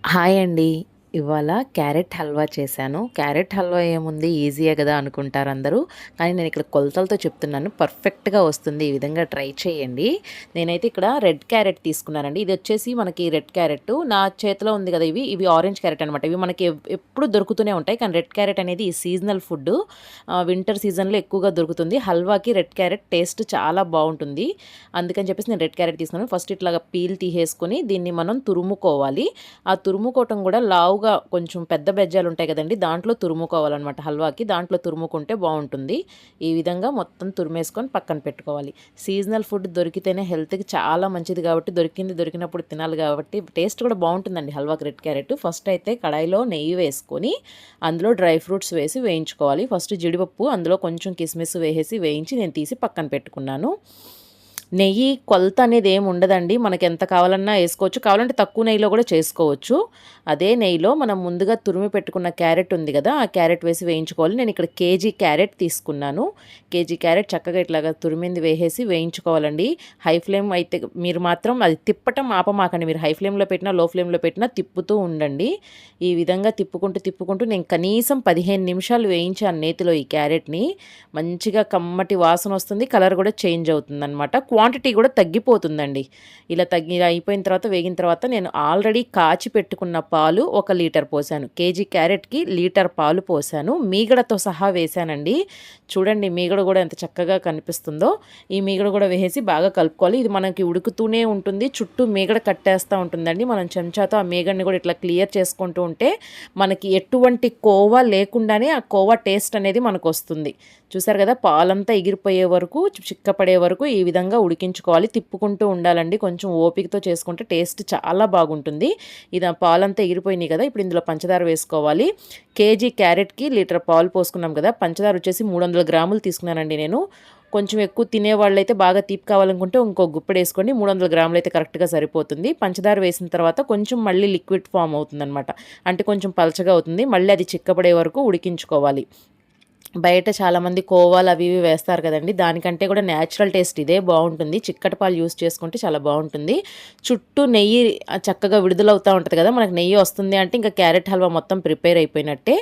Hi అండి. ఇవాళ carrot halwa చేశాను. క్యారెట్ హల్వా ఏముంది ఈజీయే కదా అనుకుంటారు అందరూ. కానీ నేను ఇక్కడ కొలతలతో చెప్తున్నాను. పర్ఫెక్ట్‌గా వస్తుంది. ఈ విధంగా ట్రై చేయండి. నేనైతే ఇక్కడ రెడ్ క్యారెట్ తీసుకున్నానండి. ఇది వచ్చేసి మనకి రెడ్ క్యారెట్. నా చేతిలో ఉంది కదా ఇవి ఆరెంజ్ క్యారెట్ అనమాట. ఇవి మనకి ఎప్పుడు దొరుకుతూనే ఉంటాయి. కానీ రెడ్ క్యారెట్ అనేది ఈ సీజనల్ ఫుడ్. వింటర్ సీజన్‌లో ఎక్కువగా దొరుకుతుంది. హల్వాకి రెడ్ క్యారెట్ టేస్ట్ చాలా బావుంటుంది. అందుకని చెప్పేసి నేను రెడ్ క్యారెట్ తీసుకున్నాను. ఫస్ట్ ఇట్లాగా పీల్ తీసేసుకొని దీన్ని మనం తురుముకోవాలి. ఆ తురుముకోవటం కూడా లావుగా కొంచెం పెద్ద బెజ్జాలు ఉంటాయి కదండి, దాంట్లో తురుముకోవాలన్నమాట. హల్వాకి దాంట్లో తురుముకుంటే బాగుంటుంది. ఈ విధంగా మొత్తం తురిమేసుకొని పక్కన పెట్టుకోవాలి. సీజనల్ ఫుడ్ దొరికితేనే హెల్త్కి చాలా మంచిది కాబట్టి దొరికినప్పుడు తినాలి కాబట్టి టేస్ట్ కూడా బాగుంటుందండి హల్వాకి రెడ్ క్యారెట్. ఫస్ట్ అయితే కడాయిలో నెయ్యి వేసుకొని అందులో డ్రై ఫ్రూట్స్ వేసి వేయించుకోవాలి. ఫస్ట్ జీడిపప్పు అందులో కొంచెం కిస్మిస్ వేసేసి వేయించి నేను తీసి పక్కన పెట్టుకున్నాను. నెయ్యి కొలత అనేది ఏమి ఉండదండి. మనకి ఎంత కావాలన్నా వేసుకోవచ్చు. కావాలంటే తక్కువ నెయ్యిలో కూడా చేసుకోవచ్చు. అదే నెయ్యిలో మనం ముందుగా తురిమి పెట్టుకున్న క్యారెట్ ఉంది కదా, ఆ క్యారెట్ వేసి వేయించుకోవాలి. నేను ఇక్కడ కేజీ క్యారెట్ తీసుకున్నాను. కేజీ క్యారెట్ చక్కగా ఇట్లాగా తురిమింది వేసేసి వేయించుకోవాలండి. హై ఫ్లేమ్ అయితే మీరు మాత్రం అది తిప్పటం ఆపమాకండి. మీరు హై ఫ్లేమ్లో పెట్టినా లో ఫ్లేమ్లో పెట్టినా తిప్పుతూ ఉండండి. ఈ విధంగా తిప్పుకుంటూ నేను కనీసం 15 నిమిషాలు వేయించాను నేతిలో ఈ క్యారెట్ని. మంచిగా కమ్మటి వాసన వస్తుంది. కలర్ కూడా చేంజ్ అవుతుంది అనమాట. క్వాంటిటీ కూడా తగ్గిపోతుందండి. ఇలా అయిపోయిన తర్వాత వేగిన తర్వాత నేను ఆల్రెడీ కాచి పెట్టుకున్న పాలు 1 లీటర్ పోసాను. కేజీ క్యారెట్కి లీటర్ పాలు పోసాను. మీగడతో సహా వేసానండి. చూడండి మీగడ కూడా ఎంత చక్కగా కనిపిస్తుందో. ఈ మీగడ కూడా వేసి బాగా కలుపుకోవాలి. ఇది మనకి ఉడుకుతూనే ఉంటుంది. చుట్టూ మీగడ కట్టేస్తూ ఉంటుందండి. మనం చెంచాతో ఆ మీగడని కూడా ఇట్లా క్లియర్ చేసుకుంటూ ఉంటే మనకి ఎటువంటి కోవా లేకుండానే ఆ కోవా టేస్ట్ అనేది మనకు వస్తుంది. చూసారు కదా, పాలంతా ఎగిరిపోయే వరకు చిక్కపడే వరకు ఈ విధంగా ఉడికించుకోవాలి. తిప్పుకుంటూ ఉండాలండి. కొంచెం ఓపికతో చేసుకుంటే టేస్ట్ చాలా బాగుంటుంది. ఇది పాలంతా ఎగిరిపోయినాయి కదా, ఇప్పుడు ఇందులో పంచదార వేసుకోవాలి. కేజీ క్యారెట్కి లీటర్ పాలు పోసుకున్నాం కదా, పంచదార వచ్చేసి 300 గ్రాములు తీసుకున్నానండి నేను. కొంచెం ఎక్కువ తినేవాళ్ళు అయితే బాగా తీపి కావాలనుకుంటే ఇంకో గుప్పెడు వేసుకోండి. 300 గ్రాములు అయితే కరెక్ట్గా సరిపోతుంది. పంచదార వేసిన తర్వాత కొంచెం మళ్ళీ లిక్విడ్ ఫామ్ అవుతుందన్నమాట. అంటే కొంచెం పలచగా అవుతుంది. మళ్ళీ అది చిక్కపడే వరకు ఉడికించుకోవాలి. బయట చాలామంది కోవాలు అవి ఇవి వేస్తారు కదండి, దానికంటే కూడా న్యాచురల్ టేస్ట్ ఇదే బాగుంటుంది. చిక్కటి పాలు యూస్ చేసుకుంటే చాలా బాగుంటుంది. చుట్టూ నెయ్యి చక్కగా విడుదలవుతూ ఉంటుంది కదా, మనకు నెయ్యి వస్తుంది అంటే ఇంకా క్యారెట్ హల్వా మొత్తం ప్రిపేర్ అయిపోయినట్టే.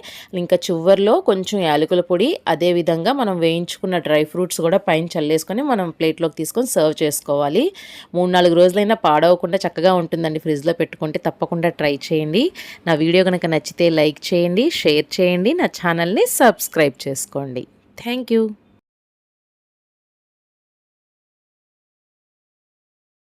ఇంకా చివర్లో కొంచెం యాలకుల పొడి, అదేవిధంగా మనం వేయించుకున్న డ్రై ఫ్రూట్స్ కూడా పైన చల్లేసుకొని మనం ప్లేట్లోకి తీసుకొని సర్వ్ చేసుకోవాలి. 3-4 రోజులైనా పాడవకుండా చక్కగా ఉంటుందండి. ఫ్రిడ్జ్లో పెట్టుకుంటే తప్పకుండా ట్రై చేయండి. నా వీడియో కనుక నచ్చితే లైక్ చేయండి, షేర్ చేయండి, నా ఛానల్ని సబ్స్క్రైబ్ చేసుకోండి. Thank you.